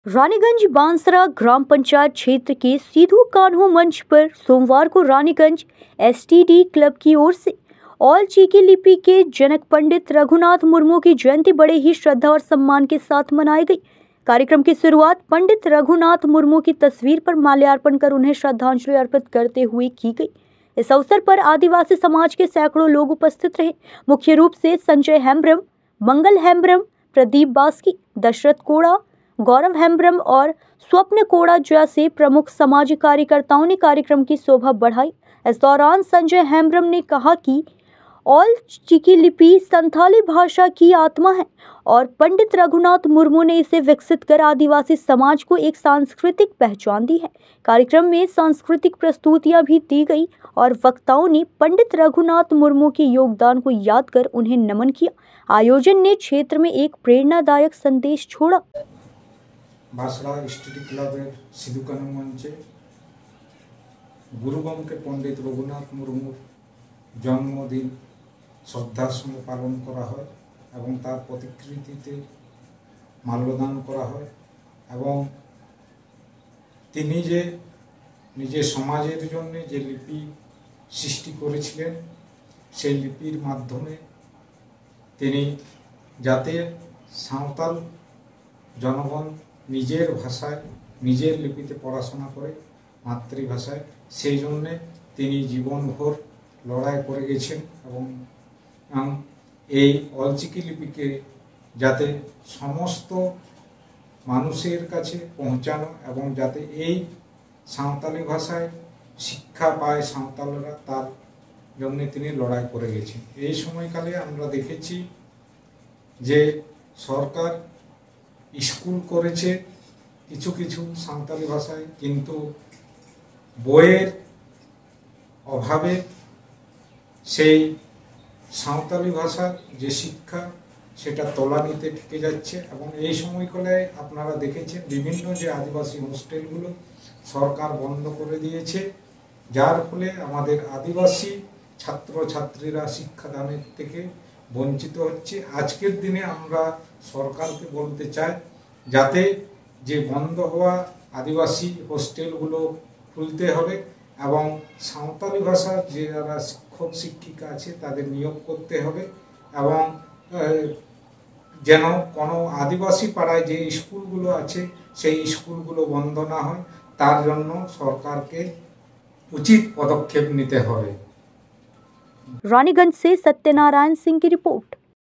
रानीगंज बांसरा ग्राम पंचायत क्षेत्र के सीधू कान्हो मंच पर सोमवार को रानीगंज एसटीडी क्लब की ओर से ऑल चीकी लिपि के जनक पंडित रघुनाथ मुर्मू की जयंती बड़े ही श्रद्धा और सम्मान के साथ मनाई गई। कार्यक्रम की शुरुआत पंडित रघुनाथ मुर्मू की तस्वीर पर माल्यार्पण कर उन्हें श्रद्धांजलि अर्पित करते हुए की गई। इस अवसर पर आदिवासी समाज के सैकड़ों लोग उपस्थित रहे। मुख्य रूप से संजय हेम्ब्रम, मंगल हेम्ब्रम, प्रदीप बास्की, दशरथ कोड़ा, गौरव हेम्ब्रम और स्वप्न कोड़ा जैसे प्रमुख सामाजिक कार्यकर्ताओं ने कार्यक्रम की शोभा बढ़ाई। इस दौरान संजय हेम्ब्रम ने कहा कि ऑल चीकी लिपि संथाली भाषा की आत्मा है और पंडित रघुनाथ मुर्मू ने इसे विकसित कर आदिवासी समाज को एक सांस्कृतिक पहचान दी है। कार्यक्रम में सांस्कृतिक प्रस्तुतियां भी दी गई और वक्ताओं ने पंडित रघुनाथ मुर्मू के योगदान को याद कर उन्हें नमन किया। आयोजन ने क्षेत्र में एक प्रेरणादायक संदेश छोड़ा। बांसरा एसटीडी क्लबेर सीधू कान्हो मंचे गुरु गमके पंडित रघुनाथ मुर्मुर जन्मदिन श्रद्धार संगे पालन करा हय एवं तार प्रतिकृतिते माल्यदान करा हय एवं तिनि जे निजे समाजेर जन्य जे लिपि सृष्टि करेछिलेन सेई लिपिर माध्यमे तिनि जाते सावताल जनगण निजेर भाषाय निजेर लिपिते पढ़ाशोना करे मातृभाषाय सेई जन्य तिनि जीवनभर लड़ाई करे गेछेन एवं এই অলচিকি লিপিকে যাতে সমস্ত মানুষের কাছে পৌঁছানো এবং যাতে এই সাঁওতালি ভাষায় শিক্ষা পায় সাঁওতালরা তার জন্য তিনি লড়াই করে গেছেন। এই সময়কালে আমরা দেখেছি যে সরকার স্কুল করেছে কিছু কিছু সাঁওতালি ভাষায়, কিন্তু বইয়ের অভাবে সেই সাঁওতালি ভাষার যে শিক্ষা সেটা তলানিতে ঠেকে যাচ্ছে। এবং এই সময়কালে আপনারা দেখেছেন বিভিন্ন যে আদিবাসী হোস্টেলগুলো সরকার বন্ধ করে দিয়েছে, যার ফলে আমাদের আদিবাসী ছাত্রছাত্রীরা শিক্ষাদানের থেকে বঞ্চিত হচ্ছে। আজকের দিনে আমরা সরকারকে বলতে চাই যাতে যে বন্ধ হওয়া আদিবাসী হোস্টেলগুলো খুলতে হবে এবং সাঁওতালি ভাষার যারা শিক্ষক শিক্ষিকা আছে তাদের নিয়োগ করতে হবে এবং যেন কোনো আদিবাসী পাড়ায় যে স্কুলগুলো আছে সেই স্কুলগুলো বন্ধ না হয় তার জন্য সরকারকে उचित पदक्षेप निते होवे। रानीगंज से सत्यनारायण सिंह की रिपोर्ट।